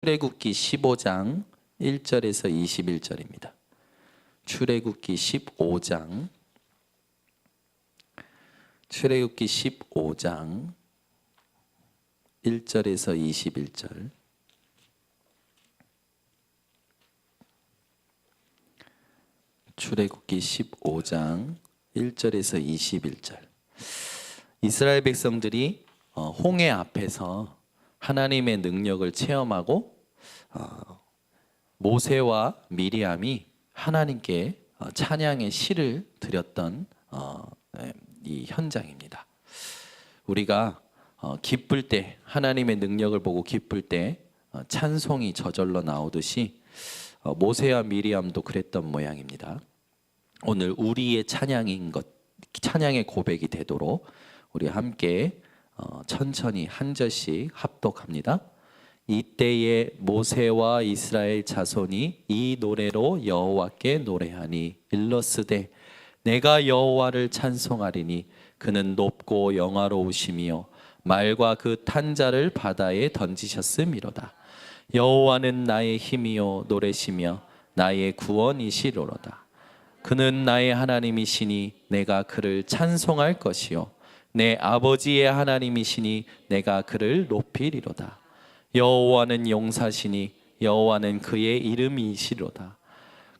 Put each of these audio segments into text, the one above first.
출애굽기 15장 1절에서 21절입니다. 출애굽기 15장 1절에서 21절. 출애굽기 15장 1절에서 21절. 이스라엘 백성들이 홍해 앞에서 하나님의 능력을 체험하고 모세와 미리암이 하나님께 찬양의 시를 드렸던 이 현장입니다. 우리가 기쁠 때, 하나님의 능력을 보고 기쁠 때 찬송이 저절로 나오듯이 모세와 미리암도 그랬던 모양입니다. 오늘 우리의 찬양의 고백이 되도록 우리 함께 천천히 한 절씩 합독합니다. 이때에 모세와 이스라엘 자손이 이 노래로 여호와께 노래하니 일러스되 내가 여호와를 찬송하리니 그는 높고 영화로우시며 말과 그 탄 자를 바다에 던지셨음이로다. 여호와는 나의 힘이요 노래시며 나의 구원이시로로다. 그는 나의 하나님이시니 내가 그를 찬송할 것이요 내 아버지의 하나님이시니 내가 그를 높이리로다. 여호와는 용사시니 여호와는 그의 이름이시로다.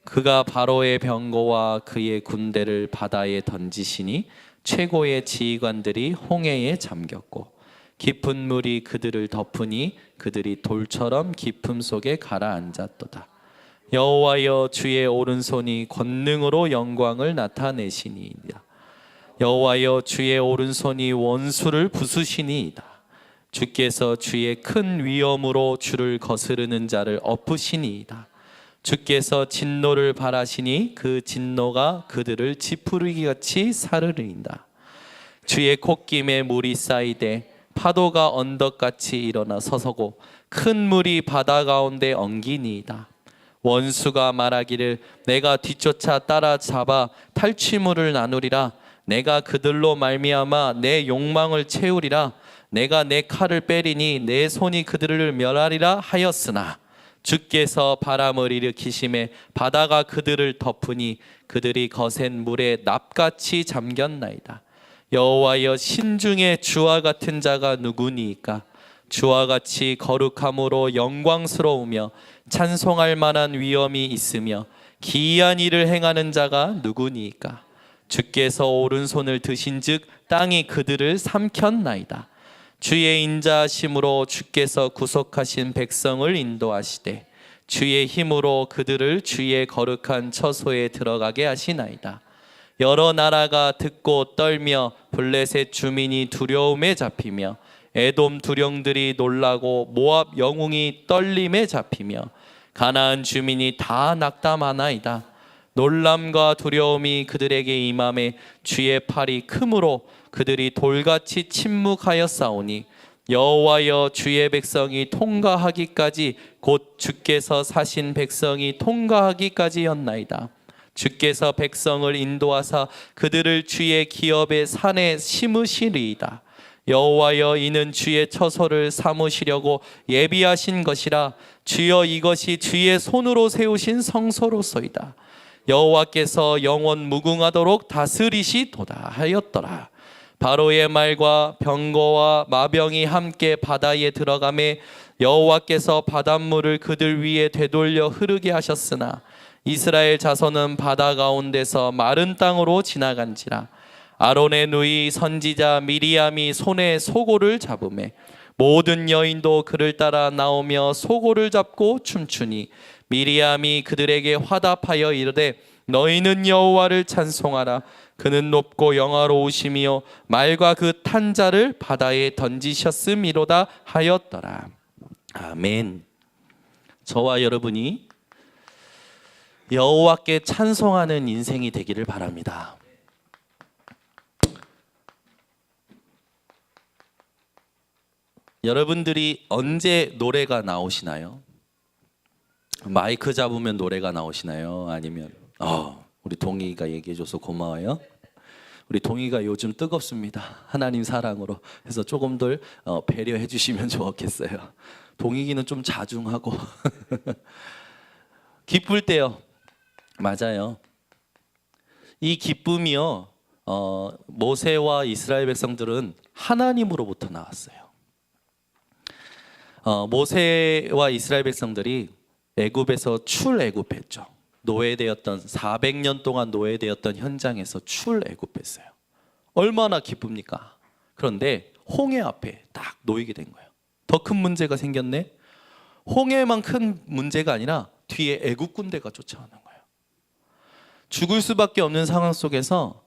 그가 바로의 병거와 그의 군대를 바다에 던지시니 최고의 지휘관들이 홍해에 잠겼고 깊은 물이 그들을 덮으니 그들이 돌처럼 깊음 속에 가라앉았도다. 여호와여 주의 오른손이 권능으로 영광을 나타내시니이다. 여호와여 주의 오른손이 원수를 부수시니이다. 주께서 주의 큰 위엄으로 주를 거스르는 자를 엎으시니이다. 주께서 진노를 발하시니 그 진노가 그들을 지푸르기같이 사르르인다. 주의 콧김에 물이 쌓이되 파도가 언덕같이 일어나 서서고 큰 물이 바다 가운데 엉기니이다. 원수가 말하기를 내가 뒤쫓아 따라잡아 탈취물을 나누리라. 내가 그들로 말미암아 내 욕망을 채우리라. 내가 내 칼을 빼리니 내 손이 그들을 멸하리라 하였으나 주께서 바람을 일으키심에 바다가 그들을 덮으니 그들이 거센 물에 납같이 잠겼나이다. 여호와여 신중에 주와 같은 자가 누구니이까? 주와 같이 거룩함으로 영광스러우며 찬송할 만한 위엄이 있으며 기이한 일을 행하는 자가 누구니이까? 주께서 오른손을 드신즉 땅이 그들을 삼켰나이다. 주의 인자하심으로 주께서 구속하신 백성을 인도하시되 주의 힘으로 그들을 주의 거룩한 처소에 들어가게 하시나이다. 여러 나라가 듣고 떨며 블레셋 주민이 두려움에 잡히며 에돔 두령들이 놀라고 모압 영웅이 떨림에 잡히며 가나안 주민이 다 낙담하나이다. 놀람과 두려움이 그들에게 임함에 주의 팔이 크므로 그들이 돌같이 침묵하였사오니 여호와여 주의 백성이 통과하기까지 곧 주께서 사신 백성이 통과하기까지였나이다. 주께서 백성을 인도하사 그들을 주의 기업의 산에 심으시리이다. 여호와여 이는 주의 처소를 삼으시려고 예비하신 것이라. 주여 이것이 주의 손으로 세우신 성소로소이다. 여호와께서 영원 무궁하도록 다스리시도다 하였더라. 바로의 말과 병거와 마병이 함께 바다에 들어가매 여호와께서 바닷물을 그들 위에 되돌려 흐르게 하셨으나 이스라엘 자손은 바다 가운데서 마른 땅으로 지나간지라. 아론의 누이 선지자 미리암이 손에 소고를 잡으매 모든 여인도 그를 따라 나오며 소고를 잡고 춤추니 미리암이 그들에게 화답하여 이르되 너희는 여호와를 찬송하라. 그는 높고 영화로우시며 말과 그 탄 자를 바다에 던지셨음이로다 하였더라. 아멘. 저와 여러분이 여호와께 찬송하는 인생이 되기를 바랍니다. 여러분들이 언제 노래가 나오시나요? 마이크 잡으면 노래가 나오시나요? 아니면 우리 동희가 얘기해줘서 고마워요. 우리 동희가 요즘 뜨겁습니다. 하나님 사랑으로. 그래서 조금 더 배려해 주시면 좋겠어요. 동익이는 좀 자중하고 기쁠 때요. 맞아요. 이 기쁨이요. 모세와 이스라엘 백성들은 하나님으로부터 나왔어요. 모세와 이스라엘 백성들이 애굽에서 출애굽했죠. 노예되었던 400년 동안 노예되었던 현장에서 출애굽했어요. 얼마나 기쁩니까? 그런데 홍해 앞에 딱 놓이게 된 거예요. 더 큰 문제가 생겼네. 홍해만 큰 문제가 아니라 뒤에 애굽 군대가 쫓아오는 거예요. 죽을 수밖에 없는 상황 속에서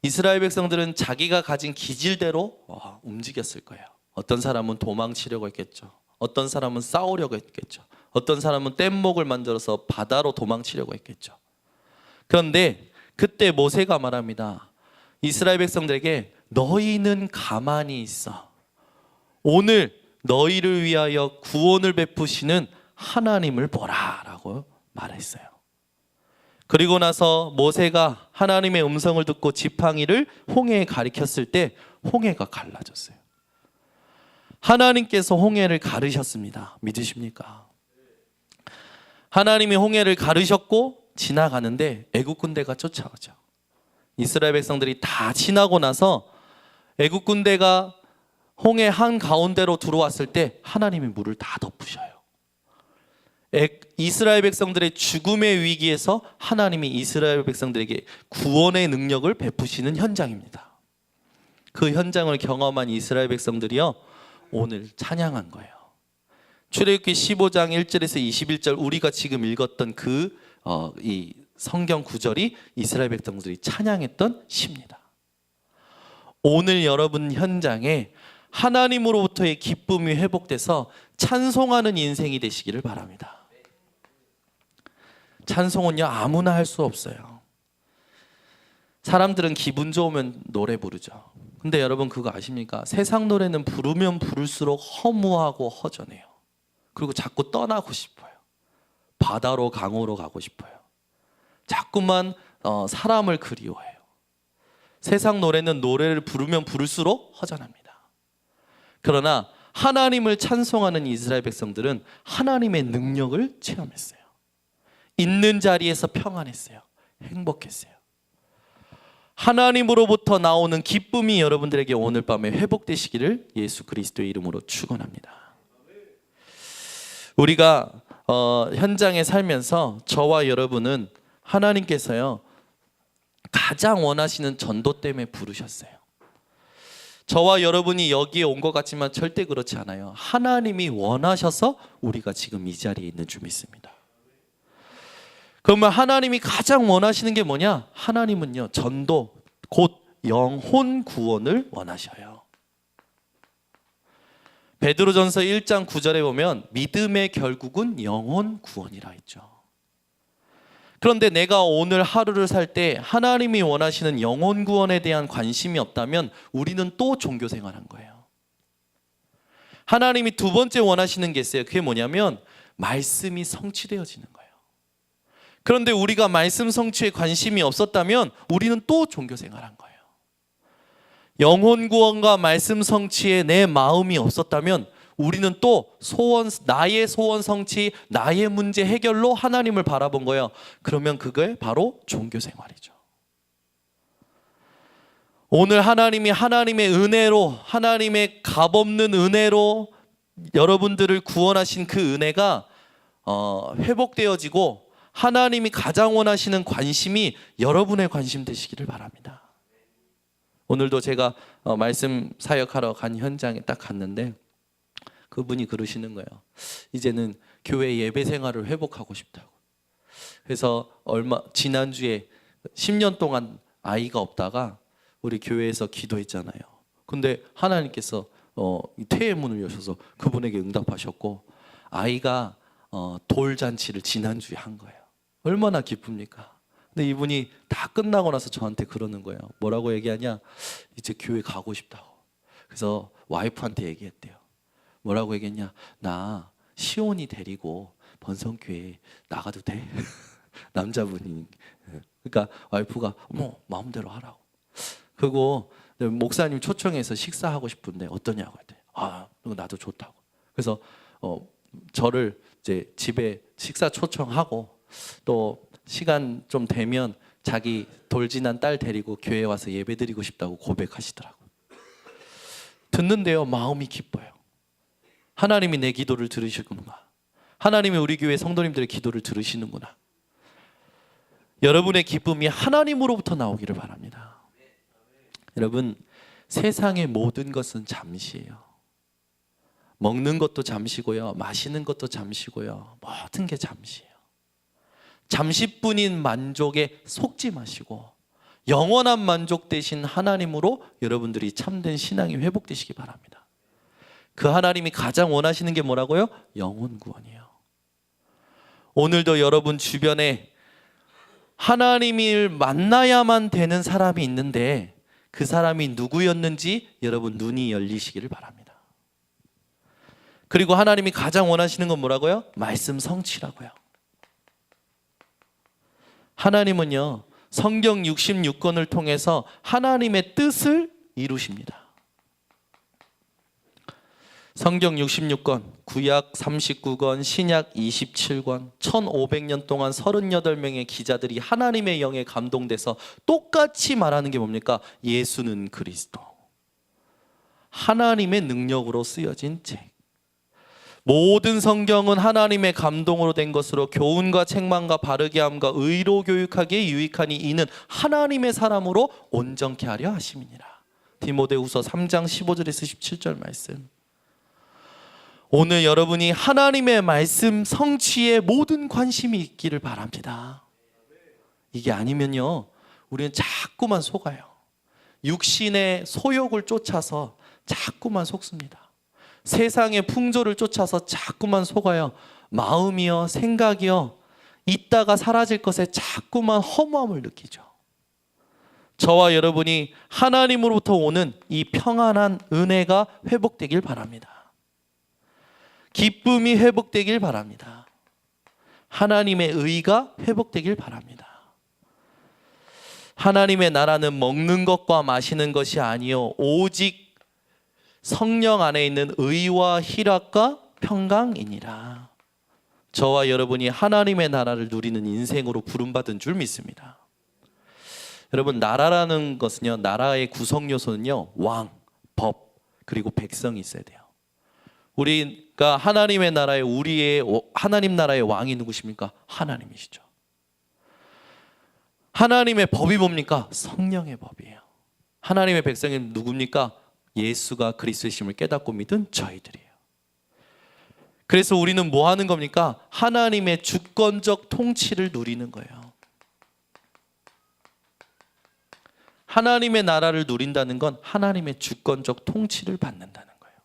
이스라엘 백성들은 자기가 가진 기질대로 움직였을 거예요. 어떤 사람은 도망치려고 했겠죠. 어떤 사람은 싸우려고 했겠죠. 어떤 사람은 뗏목을 만들어서 바다로 도망치려고 했겠죠. 그런데 그때 모세가 말합니다. 이스라엘 백성들에게 너희는 가만히 있어. 오늘 너희를 위하여 구원을 베푸시는 하나님을 보라 라고 말했어요. 그리고 나서 모세가 하나님의 음성을 듣고 지팡이를 홍해에 가리켰을 때 홍해가 갈라졌어요. 하나님께서 홍해를 가르셨습니다. 믿으십니까? 하나님이 홍해를 가르셨고 지나가는데 애국 군대가 쫓아오죠. 이스라엘 백성들이 다 지나고 나서 애국 군대가 홍해 한 가운데로 들어왔을 때 하나님이 물을 다 덮으셔요. 이스라엘 백성들의 죽음의 위기에서 하나님이 이스라엘 백성들에게 구원의 능력을 베푸시는 현장입니다. 그 현장을 경험한 이스라엘 백성들이요 오늘 찬양한 거예요. 출애굽기 15장 1절에서 21절 우리가 지금 읽었던 이 성경 구절이 이스라엘 백성들이 찬양했던 시입니다. 오늘 여러분 현장에 하나님으로부터의 기쁨이 회복돼서 찬송하는 인생이 되시기를 바랍니다. 찬송은요 아무나 할 수 없어요. 사람들은 기분 좋으면 노래 부르죠. 근데 여러분 그거 아십니까? 세상 노래는 부르면 부를수록 허무하고 허전해요. 그리고 자꾸 떠나고 싶어요. 바다로 강으로 가고 싶어요. 자꾸만 사람을 그리워해요. 세상 노래는 노래를 부르면 부를수록 허전합니다. 그러나 하나님을 찬송하는 이스라엘 백성들은 하나님의 능력을 체험했어요. 있는 자리에서 평안했어요. 행복했어요. 하나님으로부터 나오는 기쁨이 여러분들에게 오늘 밤에 회복되시기를 예수 그리스도의 이름으로 축원합니다. 우리가 현장에 살면서 저와 여러분은 하나님께서요 가장 원하시는 전도 때문에 부르셨어요. 저와 여러분이 여기에 온 것 같지만 절대 그렇지 않아요. 하나님이 원하셔서 우리가 지금 이 자리에 있는 줄 믿습니다. 그러면 하나님이 가장 원하시는 게 뭐냐? 하나님은요 전도 곧 영혼 구원을 원하셔요. 베드로전서 1장 9절에 보면 믿음의 결국은 영혼 구원이라 했죠. 그런데 내가 오늘 하루를 살 때 하나님이 원하시는 영혼 구원에 대한 관심이 없다면 우리는 또 종교 생활한 거예요. 하나님이 두 번째 원하시는 게 있어요. 그게 뭐냐면 말씀이 성취되어지는 거예요. 그런데 우리가 말씀 성취에 관심이 없었다면 우리는 또 종교 생활한 거예요. 영혼 구원과 말씀 성취에 내 마음이 없었다면 우리는 또 나의 소원 성취, 나의 문제 해결로 하나님을 바라본 거예요. 그러면 그게 바로 종교 생활이죠. 오늘 하나님이 하나님의 은혜로, 하나님의 값없는 은혜로 여러분들을 구원하신 그 은혜가 회복되어지고 하나님이 가장 원하시는 관심이 여러분의 관심 되시기를 바랍니다. 오늘도 제가 말씀 사역하러 간 현장에 딱 갔는데 그분이 그러시는 거예요. 이제는 교회 예배 생활을 회복하고 싶다고. 그래서 지난주에 10년 동안 아이가 없다가 우리 교회에서 기도했잖아요. 근데 하나님께서 태의 문을 여셔서 그분에게 응답하셨고 아이가 돌잔치를 지난주에 한 거예요. 얼마나 기쁩니까? 근데 이분이 다 끝나고 나서 저한테 그러는 거예요. 뭐라고 얘기하냐? 이제 교회 가고 싶다고. 그래서 와이프한테 얘기했대요. 뭐라고 얘기했냐? 나 시온이 데리고 번성교회 나가도 돼? 남자분이. 그러니까 와이프가 마음대로 하라고. 그리고 목사님 초청해서 식사하고 싶은데 어떠냐고 했대. 나도 좋다고. 그래서 저를 이제 집에 식사 초청하고 또 시간 좀 되면 자기 돌진한 딸 데리고 교회 와서 예배드리고 싶다고 고백하시더라고요. 듣는데요, 마음이 기뻐요. 하나님이 내 기도를 들으시는구나. 하나님이 우리 교회 성도님들의 기도를 들으시는구나. 여러분의 기쁨이 하나님으로부터 나오기를 바랍니다. 여러분, 세상의 모든 것은 잠시예요. 먹는 것도 잠시고요, 마시는 것도 잠시고요, 모든 게 잠시예요. 잠시뿐인 만족에 속지 마시고 영원한 만족 되신 하나님으로 여러분들이 참된 신앙이 회복되시기 바랍니다. 그 하나님이 가장 원하시는 게 뭐라고요? 영혼 구원이에요. 오늘도 여러분 주변에 하나님을 만나야만 되는 사람이 있는데 그 사람이 누구였는지 여러분 눈이 열리시기를 바랍니다. 그리고 하나님이 가장 원하시는 건 뭐라고요? 말씀 성취라고요. 하나님은요, 성경 66권을 통해서 하나님의 뜻을 이루십니다. 성경 66권, 구약 39권, 신약 27권, 1500년 동안 38명의 기자들이 하나님의 영에 감동돼서 똑같이 말하는 게 뭡니까? 예수는 그리스도. 하나님의 능력으로 쓰여진 책. 모든 성경은 하나님의 감동으로 된 것으로 교훈과 책망과 바르게 함과 의로 교육하기에 유익하니 이는 하나님의 사람으로 온전케 하려 하심이니라. 디모데후서 3장 15절에서 17절 말씀. 오늘 여러분이 하나님의 말씀 성취에 모든 관심이 있기를 바랍니다. 이게 아니면요, 우리는 자꾸만 속아요. 육신의 소욕을 쫓아서 자꾸만 속습니다. 세상의 풍조를 쫓아서 자꾸만 속아요. 마음이요, 생각이요, 있다가 사라질 것에 자꾸만 허무함을 느끼죠. 저와 여러분이 하나님으로부터 오는 이 평안한 은혜가 회복되길 바랍니다. 기쁨이 회복되길 바랍니다. 하나님의 의가 회복되길 바랍니다. 하나님의 나라는 먹는 것과 마시는 것이 아니요 오직 성령 안에 있는 의와 희락과 평강이니라. 저와 여러분이 하나님의 나라를 누리는 인생으로 부름받은 줄 믿습니다. 여러분, 나라라는 것은요, 나라의 구성 요소는요, 왕, 법, 그리고 백성이 있어야 돼요. 우리가 하나님의 나라에 우리의 하나님 나라의 왕이 누구십니까? 하나님이시죠. 하나님의 법이 뭡니까? 성령의 법이에요. 하나님의 백성이 누굽니까? 예수가 그리스도이심을 깨닫고 믿은 저희들이에요. 그래서 우리는 뭐 하는 겁니까? 하나님의 주권적 통치를 누리는 거예요. 하나님의 나라를 누린다는 건 하나님의 주권적 통치를 받는다는 거예요.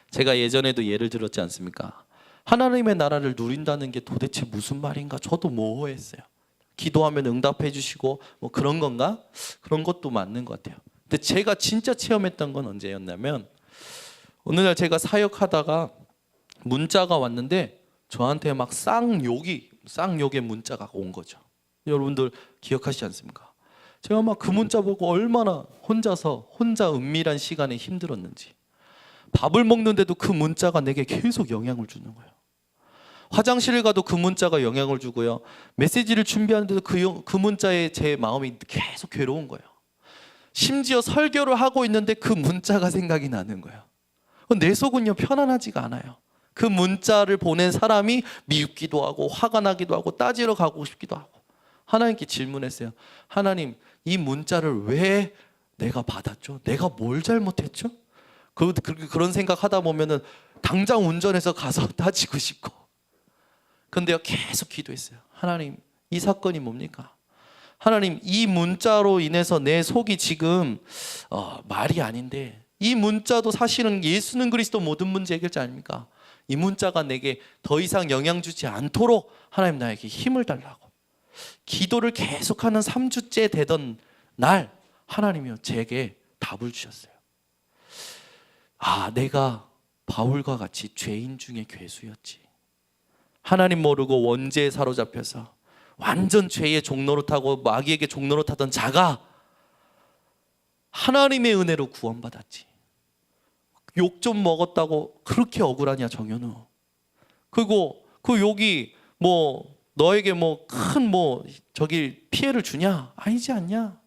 제가 예전에도 예를 들었지 않습니까? 하나님의 나라를 누린다는 게 도대체 무슨 말인가 저도 모호했어요. 기도하면 응답해 주시고 뭐 그런 건가? 그런 것도 맞는 것 같아요. 근데 제가 진짜 체험했던 건 언제였냐면, 어느 날 제가 사역하다가 문자가 왔는데 저한테 막 쌍욕의 문자가 온 거죠. 여러분들 기억하시지 않습니까? 제가 막 그 문자 보고 얼마나 혼자 은밀한 시간에 힘들었는지. 밥을 먹는데도 그 문자가 내게 계속 영향을 주는 거예요. 화장실을 가도 그 문자가 영향을 주고요. 메시지를 준비하는데도 그 문자에 제 마음이 계속 괴로운 거예요. 심지어 설교를 하고 있는데 그 문자가 생각이 나는 거예요. 내 속은요 편안하지가 않아요. 그 문자를 보낸 사람이 미흡기도 하고 화가 나기도 하고 따지러 가고 싶기도 하고. 하나님께 질문했어요. 하나님, 이 문자를 왜 내가 받았죠? 내가 뭘 잘못했죠? 그런 생각하다 보면은 당장 운전해서 가서 따지고 싶고. 근데요 계속 기도했어요. 하나님, 이 사건이 뭡니까? 하나님, 이 문자로 인해서 내 속이 지금 말이 아닌데, 이 문자도 사실은 예수는 그리스도 모든 문제 해결자 아닙니까? 이 문자가 내게 더 이상 영향 주지 않도록 하나님 나에게 힘을 달라고 기도를 계속하는 3주째 되던 날 하나님이요 제게 답을 주셨어요. 아, 내가 바울과 같이 죄인 중에 괴수였지. 하나님 모르고 원죄에 사로잡혀서 완전 죄의 종노릇하고 마귀에게 종노릇하던 자가 하나님의 은혜로 구원받았지. 욕 좀 먹었다고 그렇게 억울하냐 정현우. 그리고 그 욕이 뭐 너에게 뭐 큰 뭐 저기 피해를 주냐? 아니지 않냐?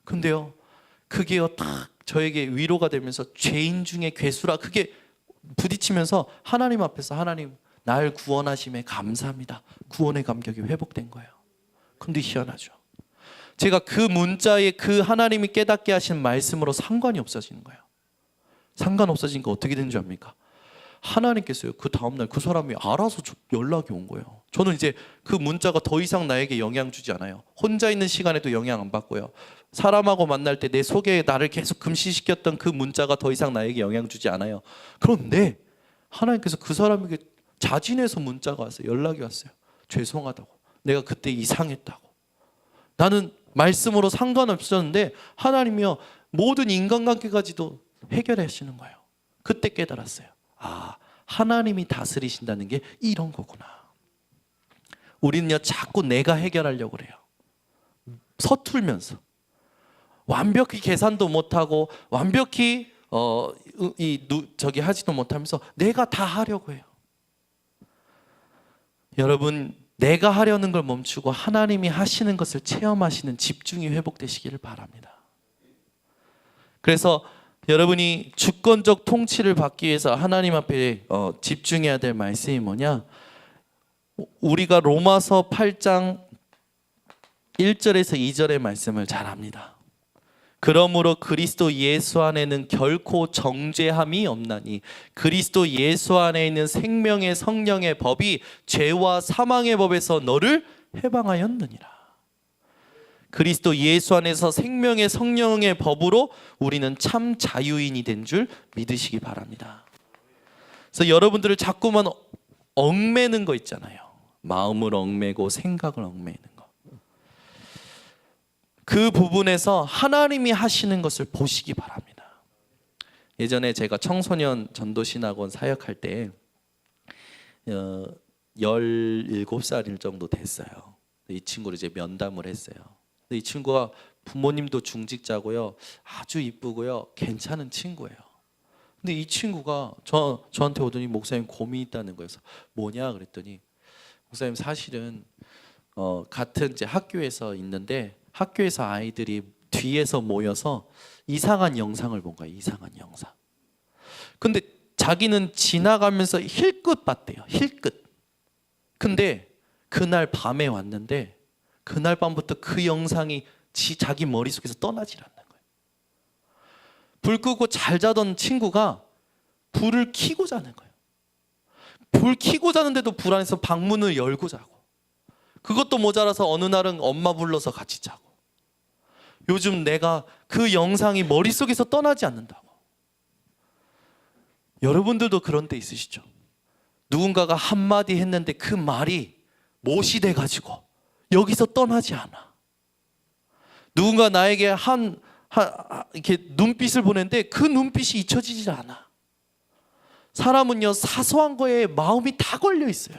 근데요 그게요 딱 저에게 위로가 되면서 죄인 중에 괴수라 그게 부딪히면서 하나님 앞에서 하나님 날 구원하심에 감사합니다. 구원의 감격이 회복된 거예요. 근데 희한하죠. 제가 그 문자에 그 하나님이 깨닫게 하신 말씀으로 상관이 없어지는 거예요. 상관없어진 거 어떻게 된 줄 압니까? 하나님께서요 그 다음날 그 사람이 알아서 연락이 온 거예요. 저는 이제 그 문자가 더 이상 나에게 영향 주지 않아요. 혼자 있는 시간에도 영향 안 받고요. 사람하고 만날 때 내 속에 나를 계속 금시시켰던 그 문자가 더 이상 나에게 영향 주지 않아요. 그런데 하나님께서 그 사람에게 자진해서 문자가 왔어요. 연락이 왔어요. 죄송하다고. 내가 그때 이상했다고. 나는 말씀으로 상관없었는데 하나님이요 모든 인간관계까지도 해결하시는 거예요. 그때 깨달았어요. 아, 하나님이 다스리신다는 게 이런 거구나. 우리는요 자꾸 내가 해결하려고 그래요. 서툴면서 완벽히 계산도 못하고 완벽히 저기 하지도 못하면서 내가 다 하려고 해요. 여러분 내가 하려는 걸 멈추고 하나님이 하시는 것을 체험하시는 집중이 회복되시기를 바랍니다. 그래서 여러분이 주권적 통치를 받기 위해서 하나님 앞에 집중해야 될 말씀이 뭐냐? 우리가 로마서 8장 1절에서 2절의 말씀을 잘 압니다. 그러므로 그리스도 예수 안에는 결코 정죄함이 없나니 그리스도 예수 안에 있는 생명의 성령의 법이 죄와 사망의 법에서 너를 해방하였느니라. 그리스도 예수 안에서 생명의 성령의 법으로 우리는 참 자유인이 된 줄 믿으시기 바랍니다. 그래서 여러분들을 자꾸만 얽매는 거 있잖아요. 마음을 얽매고 생각을 얽매는 거. 그 부분에서 하나님이 하시는 것을 보시기 바랍니다. 예전에 제가 청소년 전도신학원 사역할 때 17살 정도 됐어요. 이 친구를 이제 면담을 했어요. 이 친구가 부모님도 중직자고요. 아주 이쁘고요. 괜찮은 친구예요. 근데 이 친구가 저한테 오더니 목사님 고민이 있다는 거예요. 그래서 뭐냐 그랬더니 목사님 사실은 같은 이제 학교에서 있는데 학교에서 아이들이 뒤에서 모여서 이상한 영상을 본 거예요. 이상한 영상. 근데 자기는 지나가면서 힐끗 봤대요. 힐끗. 근데 그날 밤에 왔는데 그날 밤부터 그 영상이 자기 머릿속에서 떠나질 않는 거예요. 불 끄고 잘 자던 친구가 불을 켜고 자는 거예요. 불 켜고 자는데도 불안해서 방문을 열고 자고, 그것도 모자라서 어느 날은 엄마 불러서 같이 자고. 요즘 내가 그 영상이 머릿속에서 떠나지 않는다고. 여러분들도 그런 때 있으시죠? 누군가가 한마디 했는데 그 말이 못이 돼가지고 여기서 떠나지 않아. 누군가 나에게 이렇게 눈빛을 보냈는데 그 눈빛이 잊혀지지 않아. 사람은요 사소한 거에 마음이 다 걸려 있어요.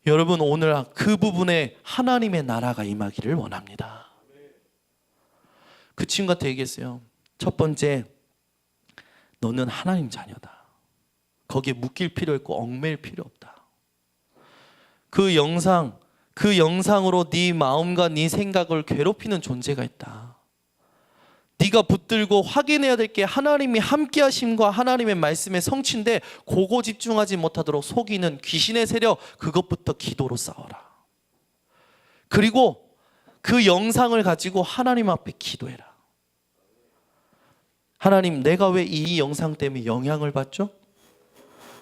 여러분 오늘 그 부분에 하나님의 나라가 임하기를 원합니다. 그 친구한테 얘기했어요. 첫 번째, 너는 하나님 자녀다. 거기에 묶일 필요 있고 얽매일 필요 없다. 그 영상으로 네 마음과 네 생각을 괴롭히는 존재가 있다. 네가 붙들고 확인해야 될 게 하나님이 함께 하심과 하나님의 말씀의 성취인데 그거 집중하지 못하도록 속이는 귀신의 세력, 그것부터 기도로 싸워라. 그리고 그 영상을 가지고 하나님 앞에 기도해라. 하나님, 내가 왜 이 영상 때문에 영향을 받죠?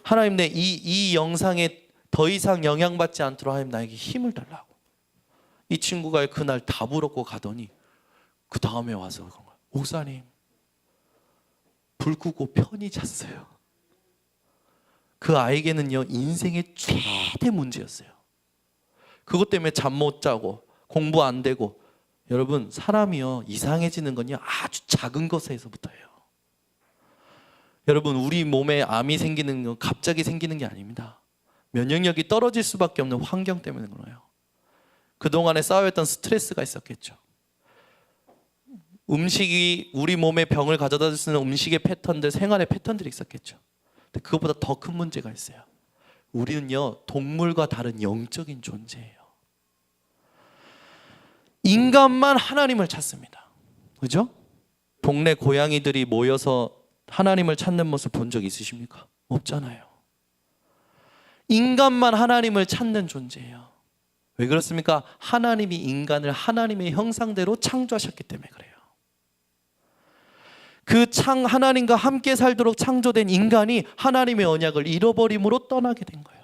하나님, 이 영상에 더 이상 영향받지 않도록 하나님 나에게 힘을 달라고. 이 친구가 그날 다 부럽고 가더니 그 다음에 와서 목사님, 불 끄고 편히 잤어요. 그 아이에게는요 인생의 최대 문제였어요. 그것 때문에 잠 못 자고 공부 안 되고. 여러분, 사람이요 이상해지는 건요 아주 작은 것에서부터예요. 여러분, 우리 몸에 암이 생기는 건 갑자기 생기는 게 아닙니다. 면역력이 떨어질 수밖에 없는 환경 때문에 그래요. 그동안에 쌓여있던 스트레스가 있었겠죠. 음식이 우리 몸에 병을 가져다 줄 수 있는 음식의 패턴들, 생활의 패턴들이 있었겠죠. 근데 그것보다 더 큰 문제가 있어요. 우리는요, 동물과 다른 영적인 존재예요. 인간만 하나님을 찾습니다. 그죠? 동네 고양이들이 모여서 하나님을 찾는 모습 본 적 있으십니까? 없잖아요. 인간만 하나님을 찾는 존재예요. 왜 그렇습니까? 하나님이 인간을 하나님의 형상대로 창조하셨기 때문에 그래요. 하나님과 함께 살도록 창조된 인간이 하나님의 언약을 잃어버림으로 떠나게 된 거예요.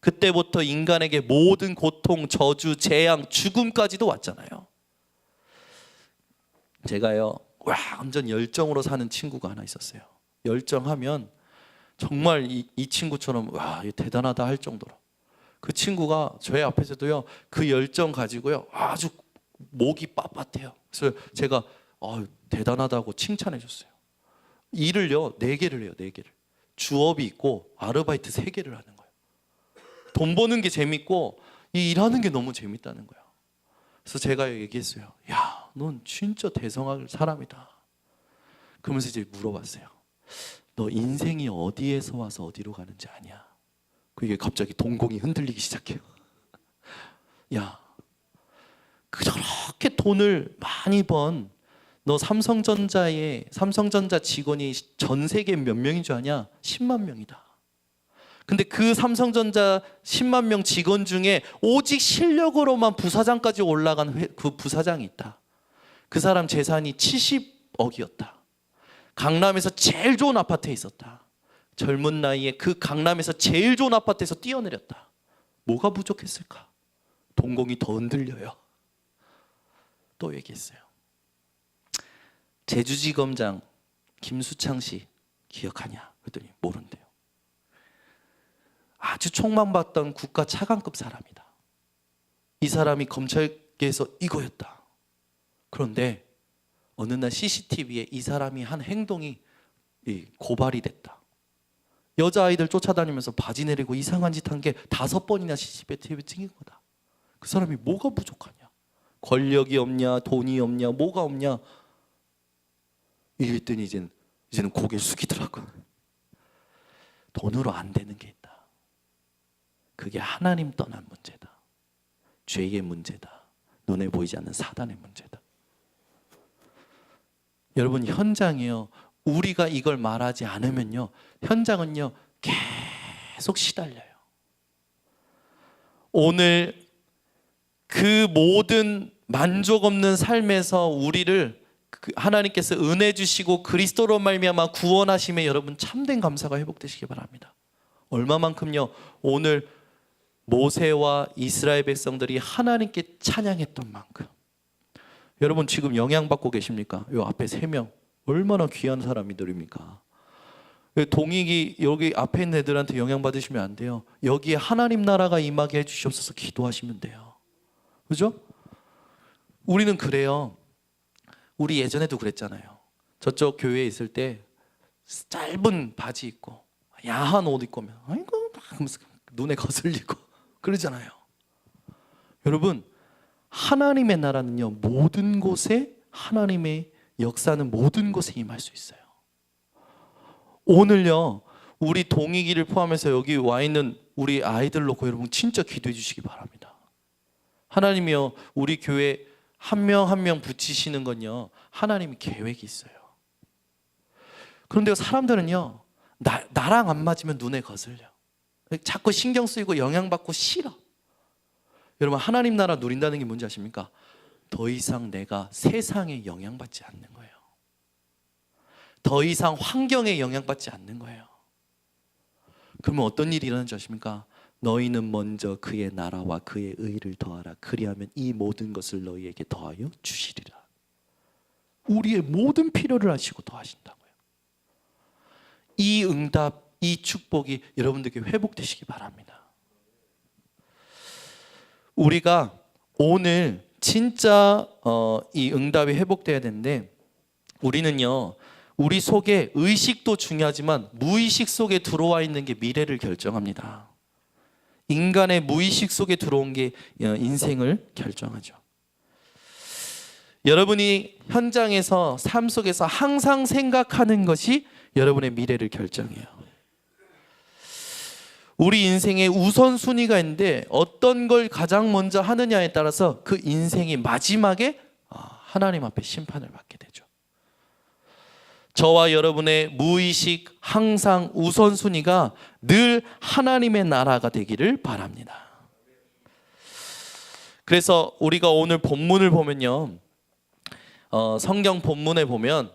그때부터 인간에게 모든 고통, 저주, 재앙, 죽음까지도 왔잖아요. 제가요, 완전 열정으로 사는 친구가 하나 있었어요. 열정하면 정말 이 친구처럼 대단하다 할 정도로. 그 친구가 저희 앞에서도요, 그 열정 가지고요, 아주 목이 빳빳해요. 그래서 제가 대단하다고 칭찬해 줬어요. 일을요 4개를 해요. 4개를. 주업이 있고 아르바이트 3개를 하는 거예요. 돈 버는 게 재밌고 이 일하는 게 너무 재밌다는 거예요. 그래서 제가 얘기했어요. 야, 넌 진짜 대성할 사람이다. 그러면서 이제 물어봤어요. 너 인생이 어디에서 와서 어디로 가는지 아냐? 그게 갑자기 동공이 흔들리기 시작해요. 야, 그렇게 돈을 많이 번 너 삼성전자 직원이 전 세계 몇 명인 줄 아냐? 10만 명이다. 근데 그 삼성전자 10만 명 직원 중에 오직 실력으로만 부사장까지 올라간 그 부사장이 있다. 그 사람 재산이 70억이었다. 강남에서 제일 좋은 아파트에 있었다. 젊은 나이에 그 강남에서 제일 좋은 아파트에서 뛰어내렸다. 뭐가 부족했을까? 동공이 더 흔들려요. 또 얘기했어요. 제주지검장 김수창 씨 기억하냐? 그랬더니 모른대요. 아주 촉망받던 국가 차관급 사람이다. 이 사람이 검찰계에서 이거였다. 그런데 어느 날 CCTV에 이 사람이 한 행동이 고발이 됐다. 여자아이들 쫓아다니면서 바지 내리고 이상한 짓 한 게 5번이나 CCTV에 찍힌 거다. 그 사람이 뭐가 부족하냐? 권력이 없냐? 돈이 없냐? 뭐가 없냐? 이랬더니 이제는 고개를 숙이더라고. 돈으로 안 되는 게 있다. 그게 하나님 떠난 문제다. 죄의 문제다. 눈에 보이지 않는 사단의 문제다. 여러분, 현장이요, 우리가 이걸 말하지 않으면요, 현장은요 계속 시달려요. 오늘 그 모든 만족 없는 삶에서 우리를 하나님께서 은혜 주시고 그리스도로 말미암아 구원하심에 여러분 참된 감사가 회복되시기 바랍니다. 얼마만큼요, 오늘 모세와 이스라엘 백성들이 하나님께 찬양했던 만큼. 여러분 지금 영향받고 계십니까? 요 앞에 3명 얼마나 귀한 사람들입니까? 동익이 여기 앞에 있는 애들한테 영향받으시면 안 돼요. 여기에 하나님 나라가 임하게 해주시옵소서 기도하시면 돼요. 그죠? 우리는 그래요. 우리 예전에도 그랬잖아요. 저쪽 교회에 있을 때 짧은 바지 입고 야한 옷 입고 오면 아이고 하면서 눈에 거슬리고 그러잖아요. 여러분, 하나님의 나라는요, 모든 곳에 하나님의 역사는 모든 곳에 임할 수 있어요. 오늘요, 우리 동익이를 포함해서 여기 와 있는 우리 아이들 놓고 여러분 진짜 기도해 주시기 바랍니다. 하나님이요, 우리 교회 한 명 한 명 붙이시는 건요, 하나님이 계획이 있어요. 그런데 사람들은요, 나랑 안 맞으면 눈에 거슬려. 자꾸 신경 쓰이고 영향받고 싫어. 여러분, 하나님 나라 누린다는 게 뭔지 아십니까? 더 이상 내가 세상에 영향받지 않는 거예요. 더 이상 환경에 영향받지 않는 거예요. 그러면 어떤 일이 일어나는지 아십니까? 너희는 먼저 그의 나라와 그의 의를 더하라. 그리하면 이 모든 것을 너희에게 더하여 주시리라. 우리의 모든 필요를 아시고 더하신다고요. 이 응답, 이 축복이 여러분들께 회복되시기 바랍니다. 우리가 오늘 진짜 이 응답이 회복돼야 되는데, 우리는요, 우리 속에 의식도 중요하지만 무의식 속에 들어와 있는 게 미래를 결정합니다. 인간의 무의식 속에 들어온 게 인생을 결정하죠. 여러분이 현장에서 삶 속에서 항상 생각하는 것이 여러분의 미래를 결정해요. 우리 인생에 우선순위가 있는데 어떤 걸 가장 먼저 하느냐에 따라서 그 인생이 마지막에 하나님 앞에 심판을 받게 되죠. 저와 여러분의 무의식 항상 우선순위가 늘 하나님의 나라가 되기를 바랍니다. 그래서 우리가 오늘 본문을 보면요, 성경 본문에 보면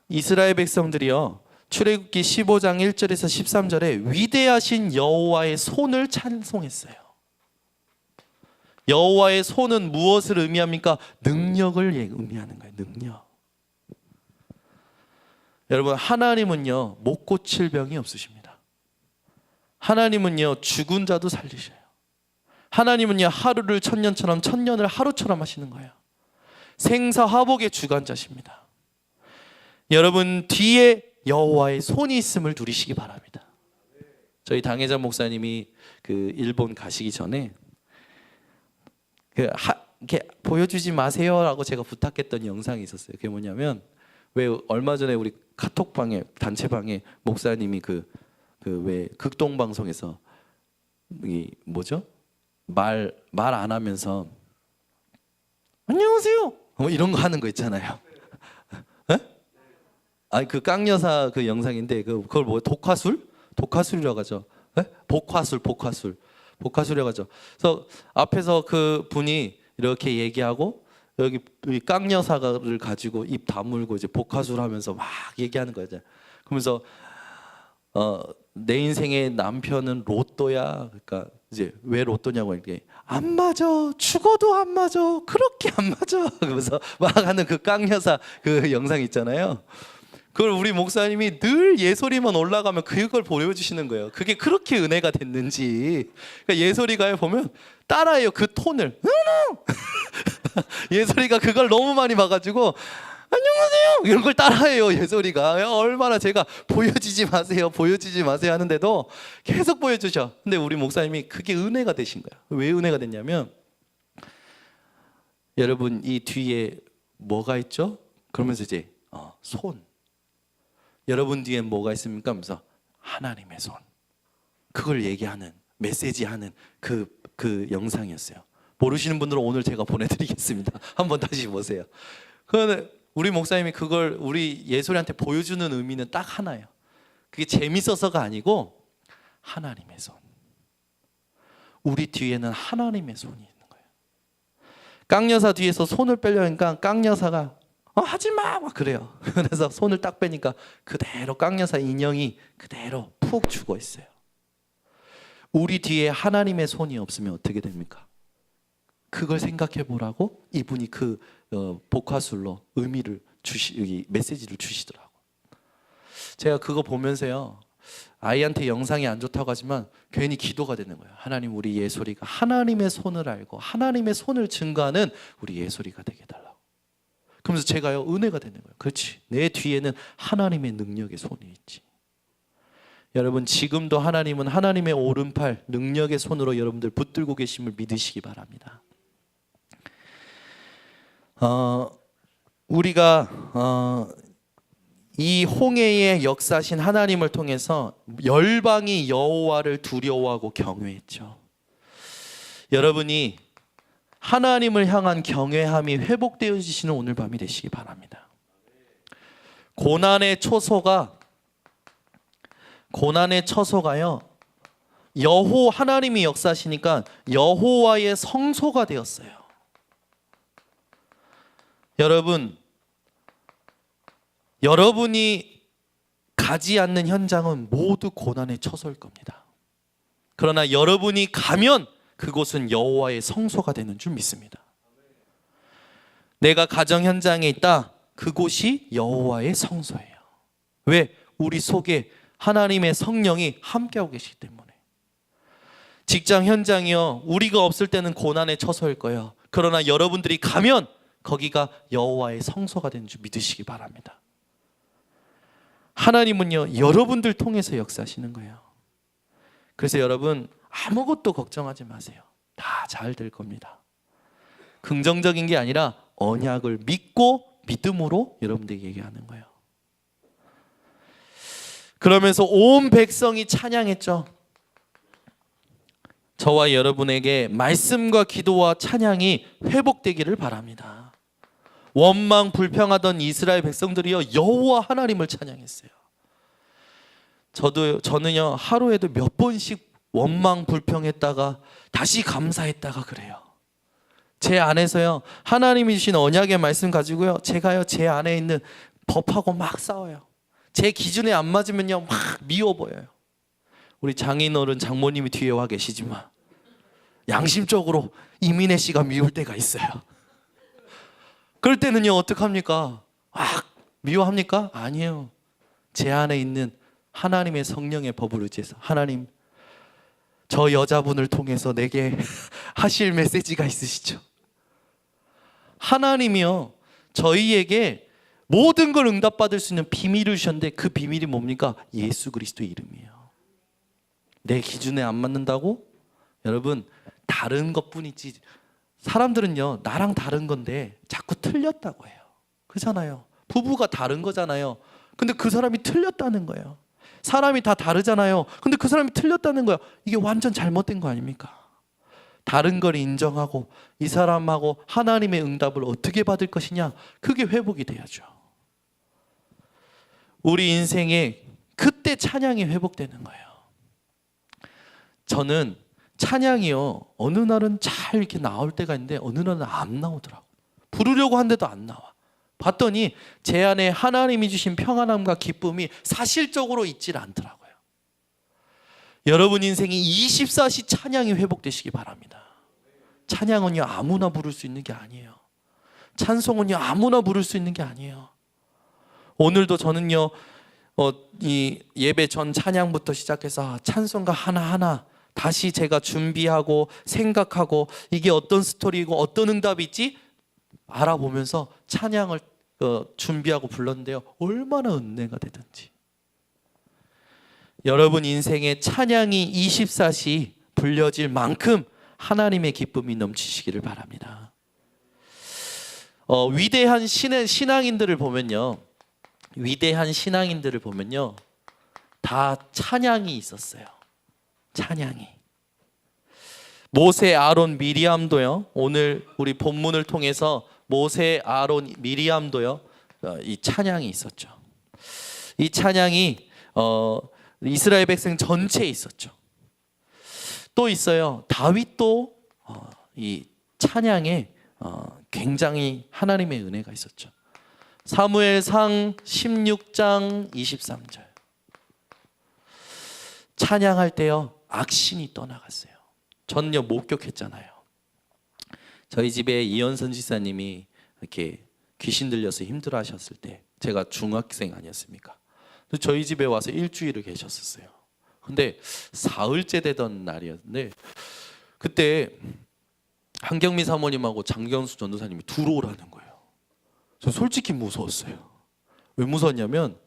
이스라엘 백성들이요, 출애굽기 15장 1절에서 13절에 위대하신 여호와의 손을 찬송했어요. 여호와의 손은 무엇을 의미합니까? 능력을 의미하는 거예요. 능력. 여러분, 하나님은요 못 고칠 병이 없으십니다. 하나님은요 죽은 자도 살리셔요. 하나님은요 하루를 천년처럼 천년을 하루처럼 하시는 거예요. 생사화복의 주관자십니다. 여러분, 뒤에 여호와의 손이 있음을 누리시기 바랍니다. 저희 당회장 목사님이 그 일본 가시기 전에 이렇게 보여주지 마세요라고 제가 부탁했던 영상이 있었어요. 그게 뭐냐면, 왜 얼마 전에 우리 카톡방에, 단체방에 목사님이 그 왜 극동 방송에서 이 뭐죠? 말 안 하면서 안녕하세요 뭐 이런 거 하는 거 있잖아요. 에? 아니 그 깡여사 그 영상인데 그걸 뭐 독화술이라고 하죠. 에? 복화술이라고 하죠. 그래서 앞에서 그 분이 이렇게 얘기하고 여기 깡여사를 가지고 입 다물고 이제 복화술 하면서 막 얘기하는 거예요. 그러면서 내 인생의 남편은 로또야. 그러니까 이제 왜 로또냐고 이렇게 안 맞아, 죽어도 안 맞아, 그렇게 안 맞아. 그러면서 막 하는 그 깡여사 그 영상 있잖아요. 그걸 우리 목사님이 늘 예솔이만 올라가면 그걸 보여주시는 거예요. 그게 그렇게 은혜가 됐는지. 그러니까 예솔이가 보면 따라해요. 그 톤을. 예솔이가 그걸 너무 많이 봐가지고 안녕하세요 이런 걸 따라해요. 예솔이가 얼마나 제가 보여주지 마세요 하는데도 계속 보여주셔. 근데 우리 목사님이 그게 은혜가 되신 거야. 왜 은혜가 됐냐면, 여러분 이 뒤에 뭐가 있죠? 그러면서 이제 손, 여러분 뒤에 뭐가 있습니까? 하면서 하나님의 손, 그걸 얘기하는, 메시지하는 그 영상이었어요. 모르시는 분들은 오늘 제가 보내드리겠습니다. 한번 다시 보세요. 그런데 우리 목사님이 그걸 우리 예솔이한테 보여주는 의미는 딱 하나예요. 그게 재밌어서가 아니고 하나님의 손. 우리 뒤에는 하나님의 손이 있는 거예요. 깡여사 뒤에서 손을 빼려니까 깡여사가 하지마 막 그래요. 그래서 손을 딱 빼니까 그대로 깡여사 인형이 그대로 푹 죽어 있어요. 우리 뒤에 하나님의 손이 없으면 어떻게 됩니까? 그걸 생각해 보라고 이분이 그 복화술로 의미를 메시지를 주시더라고. 제가 그거 보면서요, 아이한테 영상이 안 좋다고 하지만 괜히 기도가 되는 거예요. 하나님, 우리 예솔이가 하나님의 손을 알고 하나님의 손을 증거하는 우리 예솔이가 되게 해달라고. 그러면서 제가요 은혜가 되는 거예요. 그렇지, 내 뒤에는 하나님의 능력의 손이 있지. 여러분, 지금도 하나님은 하나님의 오른팔 능력의 손으로 여러분들 붙들고 계심을 믿으시기 바랍니다. 우리가 이 홍해의 역사신 하나님을 통해서 열방이 여호와를 두려워하고 경외했죠. 여러분이 하나님을 향한 경외함이 회복되어지시는 오늘 밤이 되시기 바랍니다. 고난의 처소가요, 하나님이 역사하시니까 여호와의 성소가 되었어요. 여러분이 가지 않는 현장은 모두 고난의 처소일 겁니다. 그러나 여러분이 가면 그곳은 여호와의 성소가 되는 줄 믿습니다. 내가 가정 현장에 있다, 그곳이 여호와의 성소예요. 왜? 우리 속에 하나님의 성령이 함께하고 계시기 때문에. 직장 현장이요, 우리가 없을 때는 고난의 처소일 거예요. 그러나 여러분들이 가면 거기가 여호와의 성소가 되는 줄 믿으시기 바랍니다. 하나님은요 여러분들 통해서 역사하시는 거예요. 그래서 여러분 아무것도 걱정하지 마세요. 다 잘 될 겁니다. 긍정적인 게 아니라 언약을 믿고 믿음으로 여러분들에게 얘기하는 거예요. 그러면서 온 백성이 찬양했죠. 저와 여러분에게 말씀과 기도와 찬양이 회복되기를 바랍니다. 원망 불평하던 이스라엘 백성들이요 여호와 하나님을 찬양했어요. 저는요 하루에도 몇 번씩 원망 불평했다가 다시 감사했다가 그래요. 제 안에서요 하나님이 주신 언약의 말씀 가지고요 제가요 제 안에 있는 법하고 막 싸워요. 제 기준에 안 맞으면요 막 미워 보여요. 우리 장인어른 장모님이 뒤에 와 계시지만 양심적으로 이민혜 씨가 미울 때가 있어요. 그럴 때는요 어떡합니까? 미워합니까? 아니에요. 제 안에 있는 하나님의 성령의 법을 의지해서 하나님 저 여자분을 통해서 내게 하실 메시지가 있으시죠? 하나님이요 저희에게 모든 걸 응답받을 수 있는 비밀을 주셨는데 그 비밀이 뭡니까? 예수 그리스도의 이름이에요. 내 기준에 안 맞는다고? 여러분 다른 것뿐이지 사람들은요 나랑 다른 건데 자꾸 틀렸다고 해요. 그렇잖아요. 부부가 다른 거잖아요. 근데 그 사람이 틀렸다는 거예요. 사람이 다 다르잖아요. 근데 그 사람이 틀렸다는 거예요. 이게 완전 잘못된 거 아닙니까? 다른 걸 인정하고 이 사람하고 하나님의 응답을 어떻게 받을 것이냐, 그게 회복이 돼야죠. 우리 인생에 그때 찬양이 회복되는 거예요. 저는 찬양이요 어느 날은 잘 이렇게 나올 때가 있는데 어느 날은 안 나오더라고요. 부르려고 하는데도 안 나와. 봤더니 제 안에 하나님이 주신 평안함과 기쁨이 사실적으로 있질 않더라고요. 여러분 인생이 24시 찬양이 회복되시기 바랍니다. 찬양은요 아무나 부를 수 있는 게 아니에요. 찬송은요 아무나 부를 수 있는 게 아니에요. 오늘도 저는요 이 예배 전 찬양부터 시작해서 찬송가 하나하나 다시 제가 준비하고 생각하고 이게 어떤 스토리고 어떤 응답이 있지 알아보면서 찬양을 준비하고 불렀는데요 얼마나 은혜가 되든지. 여러분 인생에 찬양이 24시 불려질 만큼 하나님의 기쁨이 넘치시기를 바랍니다. 위대한 신앙인들을 보면요 다 찬양이 있었어요. 찬양이. 모세, 아론, 미리암도요 오늘 우리 본문을 통해서 모세, 아론, 미리암도요 이 찬양이 있었죠. 이 찬양이 이스라엘 백성 전체에 있었죠. 또 있어요 다윗도 이 찬양에 굉장히 하나님의 은혜가 있었죠. 사무엘상 16장 23절 찬양할 때요 악신이 떠나갔어요. 저는요 목격했잖아요. 저희 집에 이현선 지사님이 이렇게 귀신 들려서 힘들어 하셨을 때 제가 중학생 아니었습니까? 저희 집에 와서 일주일을 계셨었어요. 근데 사흘째 되던 날이었는데 그때 한경미 사모님하고 장경수 전도사님이 들어오라는 거예요. 저 솔직히 무서웠어요. 왜 무서웠냐면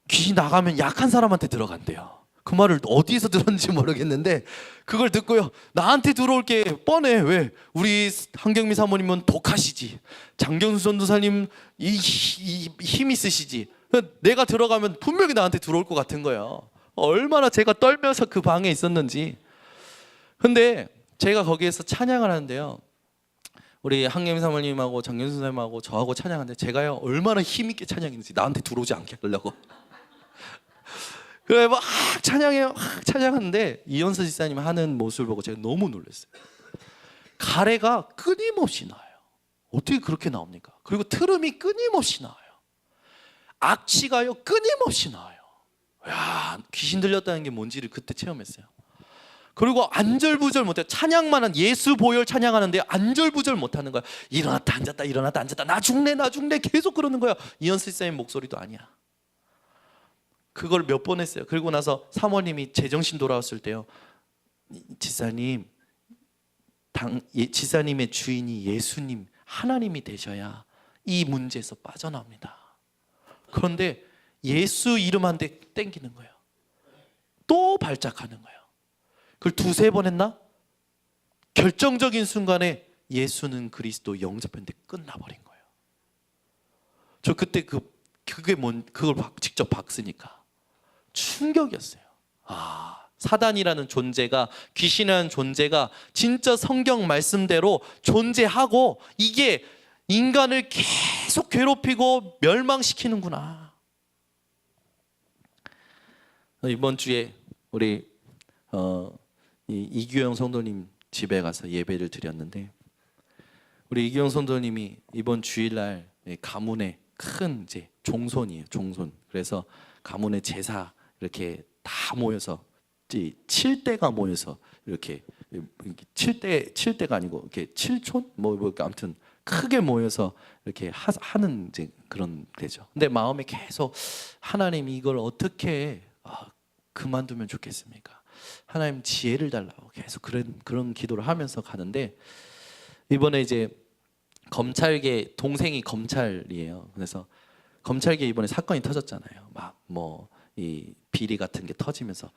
귀신 나가면 약한 사람한테 들어간대요. 그 말을 어디에서 들었는지 모르겠는데 그걸 듣고요 나한테 들어올 게 뻔해. 왜? 우리 한경미 사모님은 독하시지, 장경수 전도사님 힘 있으시지. 내가 들어가면 분명히 나한테 들어올 것 같은 거예요. 얼마나 제가 떨면서 그 방에 있었는지. 근데 제가 거기에서 찬양을 하는데요 우리 한경미 사모님하고 장경수 선생님하고 저하고 찬양하는데 제가요 얼마나 힘있게 찬양했는지 나한테 들어오지 않게 하려고 그래 막 찬양해요. 찬양하는데 이현서 지사님 하는 모습을 보고 제가 너무 놀랐어요. 가래가 끊임없이 나와요. 어떻게 그렇게 나옵니까? 그리고 트름이 끊임없이 나와요. 악취가요 끊임없이 나와요. 야, 귀신 들렸다는 게 뭔지를 그때 체험했어요. 그리고 안절부절 못해요. 찬양만 예수 보혈 찬양하는데 안절부절 못하는 거야. 일어났다 앉았다 일어났다 앉았다 나 죽네 계속 그러는 거야. 이현서 지사님 목소리도 아니야. 그걸 몇 번 했어요. 그리고 나서 사모님이 제정신 돌아왔을 때요 지사님 지사님의 주인이 예수님 하나님이 되셔야 이 문제에서 빠져나옵니다. 그런데 예수 이름 한 대 땡기는 거예요. 또 발작하는 거예요. 그걸 두세 번 했나? 결정적인 순간에 예수는 그리스도 영접했는데 끝나버린 거예요. 저 그때 그걸 직접 봤으니까 충격이었어요. 사단이라는 존재가, 귀신이라는 존재가 진짜 성경 말씀대로 존재하고 이게 인간을 계속 괴롭히고 멸망시키는구나. 이번 주에 우리 이규영 성도님 집에 가서 예배를 드렸는데, 우리 이규영 성도님이 이번 주일날 가문의 큰 이제 종손이에요. 종손. 그래서 가문의 제사 이렇게 다 모여서 7대가 모여서 이렇게 7대가 아니고 이렇게 7촌 뭐 아무튼 크게 모여서 이렇게 하는 이제 그런 데죠. 근데 마음에 계속 하나님이 이걸 어떻게 그만두면 좋겠습니까? 하나님 지혜를 달라고 계속 그런 기도를 하면서 가는데, 이번에 이제 검찰계 동생이 검찰이에요. 그래서 검찰계 이번에 사건이 터졌잖아요. 막 뭐 이 비리 같은 게 터지면서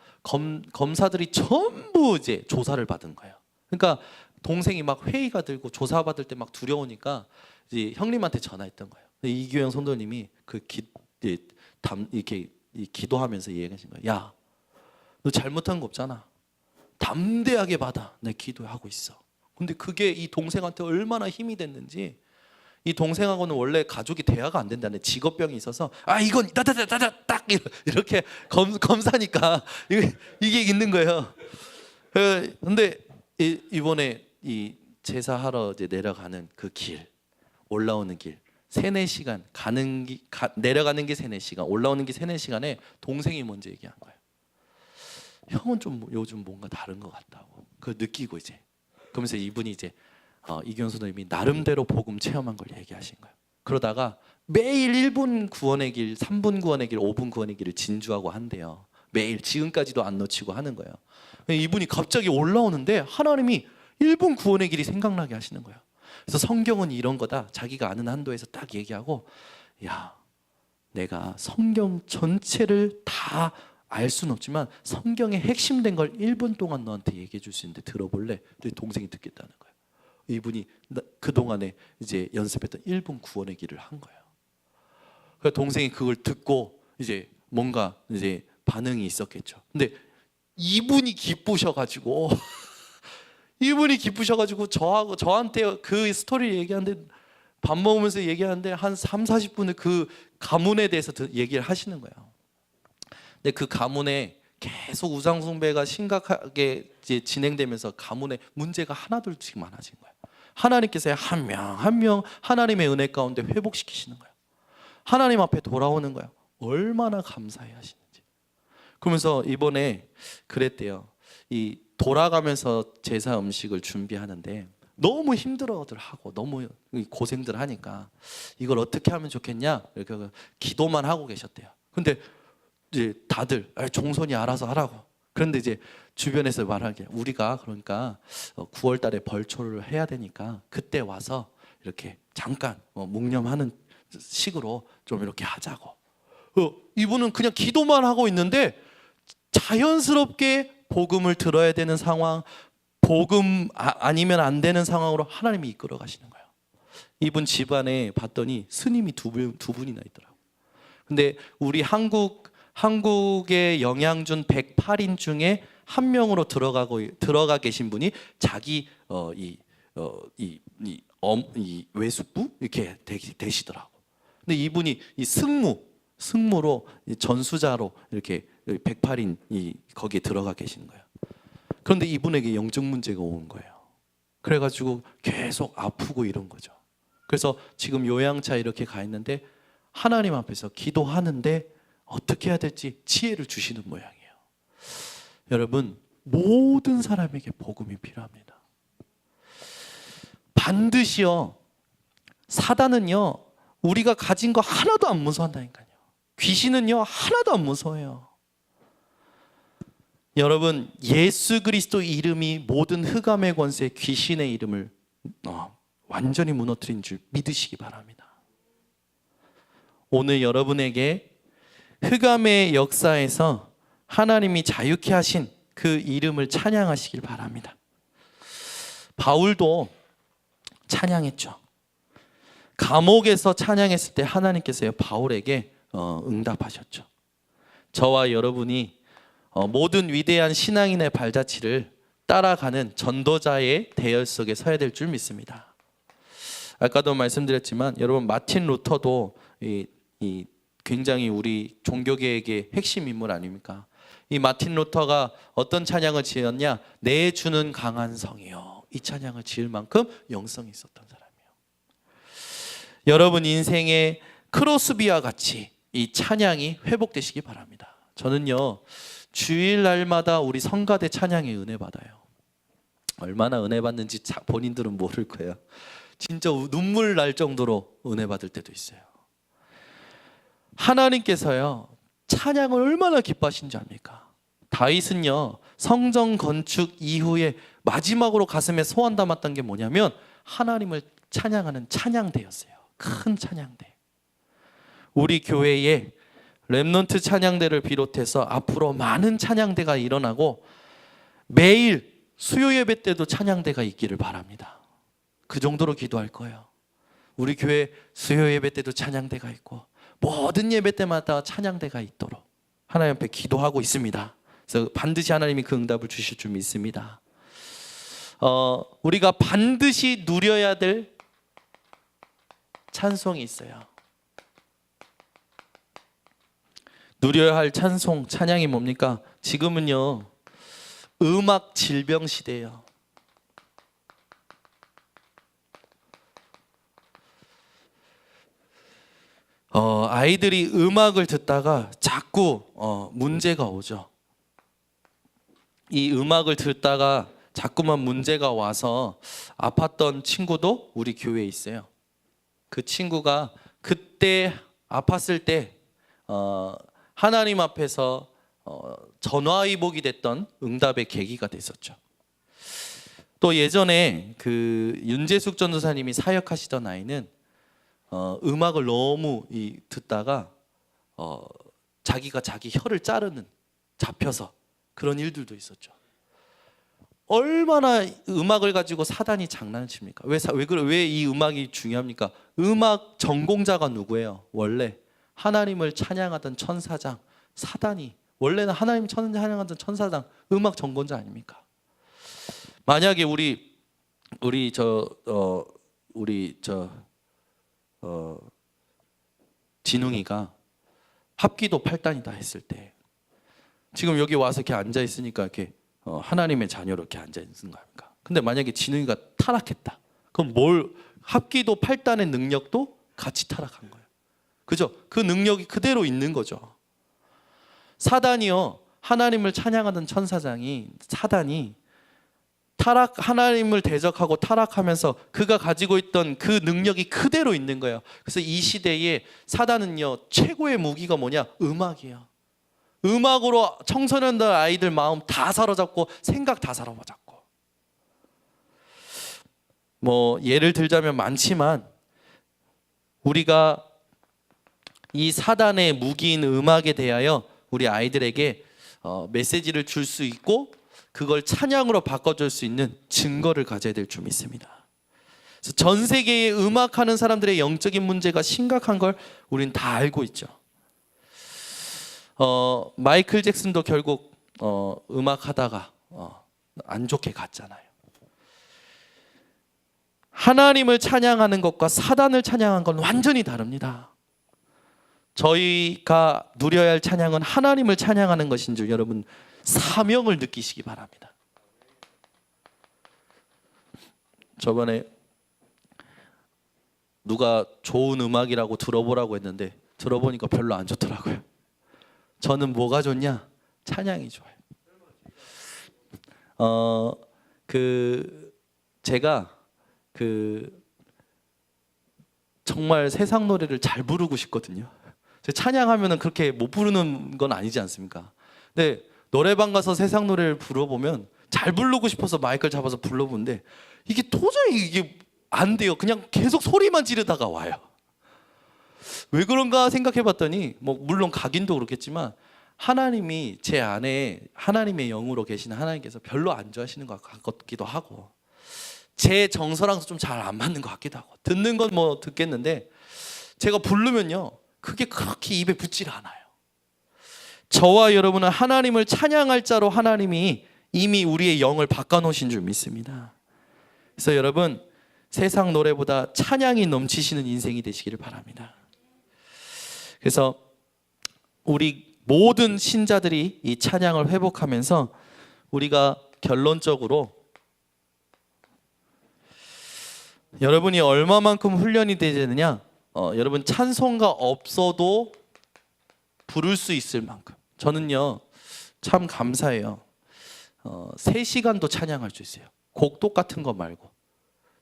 검사들이 전부 이제 조사를 받은 거예요. 그러니까 동생이 막 회의가 들고 조사받을 때 막 두려우니까 이제 형님한테 전화했던 거예요. 이규영 성도님이 이렇게 기도하면서 얘기하신 거예요. 야, 너 잘못한 거 없잖아. 담대하게 받아. 내 기도하고 있어. 근데 그게 이 동생한테 얼마나 힘이 됐는지. 이 동생하고는 원래 가족이 대화가 안 된다는 직업병이 있어서 이건 따다다다다 딱 이렇게 검사니까 이게 있는 거예요. 근데 이번에 이 제사하러 이제 내려가는 그 길, 올라오는 길 3-4시간 내려가는 게 3-4시간, 올라오는 게 3-4시간에 동생이 먼저 얘기한 거예요. 형은 좀 요즘 뭔가 다른 것 같다고. 그걸 느끼고 이제 그러면서 이분이 이제 이규영 선생님이 나름대로 복음 체험한 걸 얘기하신 거예요. 그러다가 매일 1분 구원의 길, 3분 구원의 길, 5분 구원의 길을 진주하고 한대요. 매일 지금까지도 안 놓치고 하는 거예요. 이분이 갑자기 올라오는데 하나님이 1분 구원의 길이 생각나게 하시는 거예요. 그래서 성경은 이런 거다. 자기가 아는 한도에서 딱 얘기하고, 야, 내가 성경 전체를 다 알 수는 없지만 성경의 핵심된 걸 1분 동안 너한테 얘기해 줄 수 있는데 들어볼래? 동생이 듣겠다는 거예요. 이분이 그동안에 이제 연습했던 1분 구원의 길을 한 거예요. 그래서 동생이 그걸 듣고 이제 뭔가 이제 반응이 있었겠죠. 근데 이분이 기쁘셔가지고 저한테 그 스토리를 얘기하는데, 밥 먹으면서 얘기하는데 한 30-40분을 그 가문에 대해서 얘기를 하시는 거예요. 근데 그 가문에 계속 우상 숭배가 심각하게 이제 진행되면서 가문에 문제가 하나둘씩 많아진 거예요. 하나님께서 한 명 한 명 하나님의 은혜 가운데 회복시키시는 거예요. 하나님 앞에 돌아오는 거예요. 얼마나 감사해 하시는지. 그러면서 이번에 그랬대요. 이 돌아가면서 제사 음식을 준비하는데 너무 힘들어들 하고 너무 고생들 하니까 이걸 어떻게 하면 좋겠냐 이렇게 기도만 하고 계셨대요. 근데 이제 다들 종손이 알아서 하라고. 그런데 이제 주변에서 말하게, 우리가 그러니까 9월 달에 벌초를 해야 되니까 그때 와서 이렇게 잠깐 묵념하는 식으로 좀 이렇게 하자고. 이분은 그냥 기도만 하고 있는데 자연스럽게 복음을 들어야 되는 상황, 복음 아니면 안 되는 상황으로 하나님이 이끌어 가시는 거예요. 이분 집안에 봤더니 스님이 두 분이나 있더라고요. 근데 우리 한국의 영양준 108인 중에 한 명으로 들어가 계신 분이 자기 이 외숙부 이렇게 되시더라고. 근데 이분이 이 승무로 전수자로 이렇게 108인 거기에 들어가 계시는 거예요. 그런데 이분에게 영적 문제가 온 거예요. 그래가지고 계속 아프고 이런 거죠. 그래서 지금 요양차 이렇게 가 있는데 하나님 앞에서 기도하는데 어떻게 해야 될지 지혜를 주시는 모양이에요. 여러분, 모든 사람에게 복음이 필요합니다. 반드시요. 사단은요, 우리가 가진 거 하나도 안 무서워한다니까요. 귀신은요, 하나도 안 무서워요. 여러분, 예수 그리스도 이름이 모든 흑암의 권세, 귀신의 이름을 완전히 무너뜨린 줄 믿으시기 바랍니다. 오늘 여러분에게 흑암의 역사에서 하나님이 자유케 하신 그 이름을 찬양하시길 바랍니다. 바울도 찬양했죠. 감옥에서 찬양했을 때 하나님께서요 바울에게 응답하셨죠. 저와 여러분이 모든 위대한 신앙인의 발자취를 따라가는 전도자의 대열 속에 서야 될 줄 믿습니다. 아까도 말씀드렸지만 여러분 마틴 루터도 이 굉장히 우리 종교계에게 핵심 인물 아닙니까? 이 마틴 루터가 어떤 찬양을 지었냐? 내 주는 강한 성이요. 이 찬양을 지을 만큼 영성이 있었던 사람이에요. 여러분 인생의 크로스비와 같이 이 찬양이 회복되시기 바랍니다. 저는요 주일날마다 우리 성가대 찬양에 은혜 받아요. 얼마나 은혜 받는지 본인들은 모를 거예요. 진짜 눈물 날 정도로 은혜 받을 때도 있어요. 하나님께서요 찬양을 얼마나 기뻐하신지 압니까? 다윗은요 성전 건축 이후에 마지막으로 가슴에 소원 담았던 게 뭐냐면 하나님을 찬양하는 찬양대였어요. 큰 찬양대. 우리 교회에 렘넌트 찬양대를 비롯해서 앞으로 많은 찬양대가 일어나고 매일 수요 예배 때도 찬양대가 있기를 바랍니다. 그 정도로 기도할 거예요. 우리 교회 수요 예배 때도 찬양대가 있고 모든 예배 때마다 찬양대가 있도록 하나님 앞에 기도하고 있습니다. 그래서 반드시 하나님이 그 응답을 주실 줄 믿습니다. 우리가 반드시 누려야 될 찬송이 있어요. 누려야 할 찬송, 찬양이 뭡니까? 지금은요 음악 질병 시대예요. 아이들이 음악을 듣다가 자꾸 문제가 오죠. 이 음악을 듣다가 자꾸만 문제가 와서 아팠던 친구도 우리 교회에 있어요. 그 친구가 그때 아팠을 때 하나님 앞에서 전화위복이 됐던 응답의 계기가 됐었죠. 또 예전에 그 윤재숙 전도사님이 사역하시던 아이는 음악을 너무 듣다가 자기가 자기 혀를 자르는 잡혀서 그런 일들도 있었죠. 얼마나 음악을 가지고 사단이 장난을 칩니까? 왜 이 음악이 중요합니까? 음악 전공자가 누구예요? 원래 하나님을 찬양하던 천사장 사단이 원래는 하나님 찬양하던 천사장 음악 전공자 아닙니까? 만약에 우리 진웅이가 합기도 8단이다 했을 때 지금 여기 와서 이렇게 앉아 있으니까 이렇게 하나님의 자녀로 이렇게 앉아 있는 거 아닙니까? 근데 만약에 진웅이가 타락했다. 그럼 합기도 8단의 능력도 같이 타락한 거예요. 그죠? 그 능력이 그대로 있는 거죠. 사단이요. 하나님을 찬양하던 천사장이 사단이 하나님을 대적하고 타락하면서 그가 가지고 있던 그 능력이 그대로 있는 거예요. 그래서 이 시대에 사단은요 최고의 무기가 뭐냐? 음악이에요. 음악으로 청소년들 아이들 마음 다 사로잡고 생각 다 사로잡고 뭐 예를 들자면 많지만 우리가 이 사단의 무기인 음악에 대하여 우리 아이들에게 메시지를 줄 수 있고 그걸 찬양으로 바꿔줄 수 있는 증거를 가져야 될 줄 믿습니다. 그래서 전 세계에 음악하는 사람들의 영적인 문제가 심각한 걸 우린 다 알고 있죠. 마이클 잭슨도 결국 음악하다가 안 좋게 갔잖아요. 하나님을 찬양하는 것과 사단을 찬양하는 건 완전히 다릅니다. 저희가 누려야 할 찬양은 하나님을 찬양하는 것인 줄 여러분 사명을 느끼시기 바랍니다. 저번에 누가 좋은 음악이라고 들어보라고 했는데 들어보니까 별로 안 좋더라고요. 저는 뭐가 좋냐? 찬양이 좋아요. 제가 정말 세상 노래를 잘 부르고 싶거든요. 찬양하면은 그렇게 못 부르는 건 아니지 않습니까? 근데 노래방 가서 세상 노래를 불러보면 잘 부르고 싶어서 마이크를 잡아서 불러보는데 이게 도저히 안 돼요. 그냥 계속 소리만 지르다가 와요. 왜 그런가 생각해봤더니 뭐 물론 각인도 그렇겠지만 하나님이 제 안에 하나님의 영으로 계신 하나님께서 별로 안 좋아하시는 것 같기도 하고 제 정서랑도 좀 잘 안 맞는 것 같기도 하고, 듣는 건 뭐 듣겠는데 제가 부르면요 그게 그렇게 입에 붙질 않아요. 저와 여러분은 하나님을 찬양할 자로 하나님이 이미 우리의 영을 바꿔놓으신 줄 믿습니다. 그래서 여러분, 세상 노래보다 찬양이 넘치시는 인생이 되시기를 바랍니다. 그래서 우리 모든 신자들이 이 찬양을 회복하면서 우리가 결론적으로 여러분이 얼마만큼 훈련이 되느냐, 여러분 찬송가 없어도 부를 수 있을 만큼. 저는요 참 감사해요. 3시간도 찬양할 수 있어요. 곡 똑같은 거 말고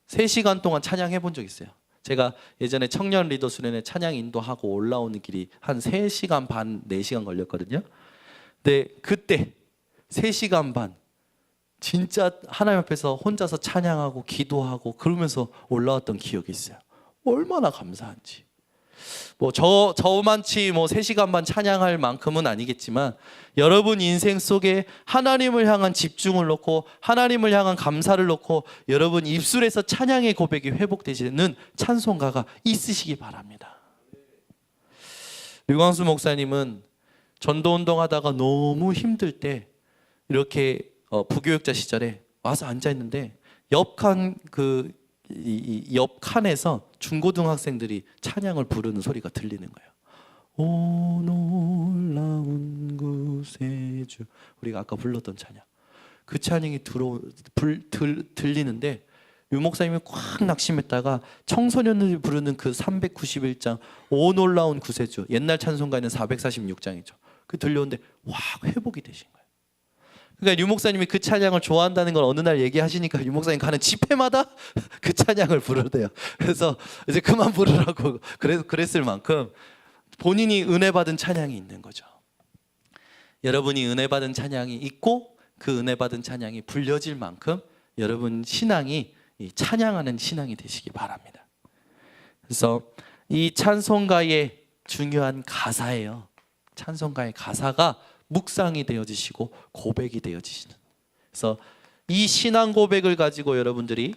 3시간 동안 찬양해 본 적 있어요. 제가 예전에 청년 리더 수련회 찬양 인도하고 올라오는 길이 한 3시간 반, 4시간 걸렸거든요. 근데 그때 3시간 반 진짜 하나님 앞에서 혼자서 찬양하고 기도하고 그러면서 올라왔던 기억이 있어요. 얼마나 감사한지. 뭐 저만치 뭐 3시간 반 찬양할 만큼은 아니겠지만 여러분 인생 속에 하나님을 향한 집중을 놓고 하나님을 향한 감사를 놓고 여러분 입술에서 찬양의 고백이 회복되시는 찬송가가 있으시기 바랍니다. 류광수 목사님은 전도운동 하다가 너무 힘들 때 이렇게 부교육자 시절에 와서 앉아 있는데 옆 칸에서 중고등학생들이 찬양을 부르는 소리가 들리는 거예요. 오 놀라운 구세주, 우리가 아까 불렀던 찬양, 그 찬양이 들리는데 유 목사님이 꽉 낙심했다가 청소년들이 부르는 그 391장 오 놀라운 구세주, 옛날 찬송가에는 446장이죠. 그 들려오는데 확 회복이 되신 거예요. 그러니까 유 목사님이 그 찬양을 좋아한다는 걸 어느 날 얘기하시니까 유 목사님 가는 집회마다 그 찬양을 부르대요. 그래서 이제 그만 부르라고 그랬을 만큼 본인이 은혜 받은 찬양이 있는 거죠. 여러분이 은혜 받은 찬양이 있고 그 은혜 받은 찬양이 불려질 만큼 여러분 신앙이 찬양하는 신앙이 되시기 바랍니다. 그래서 이 찬송가의 중요한 가사예요. 찬송가의 가사가 묵상이 되어지시고 고백이 되어지시는, 그래서 이 신앙 고백을 가지고 여러분들이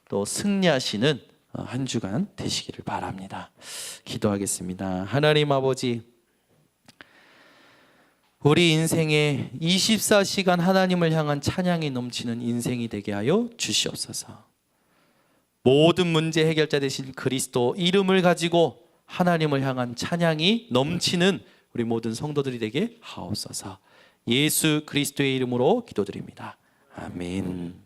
또 승리하시는 한 주간 되시기를 바랍니다. 기도하겠습니다. 하나님 아버지, 우리 인생에 24시간 하나님을 향한 찬양이 넘치는 인생이 되게 하여 주시옵소서. 모든 문제 해결자 되신 그리스도 이름을 가지고 하나님을 향한 찬양이 넘치는 우리 모든 성도들이 되게 하옵소서. 예수 그리스도의 이름으로 기도드립니다. 아멘.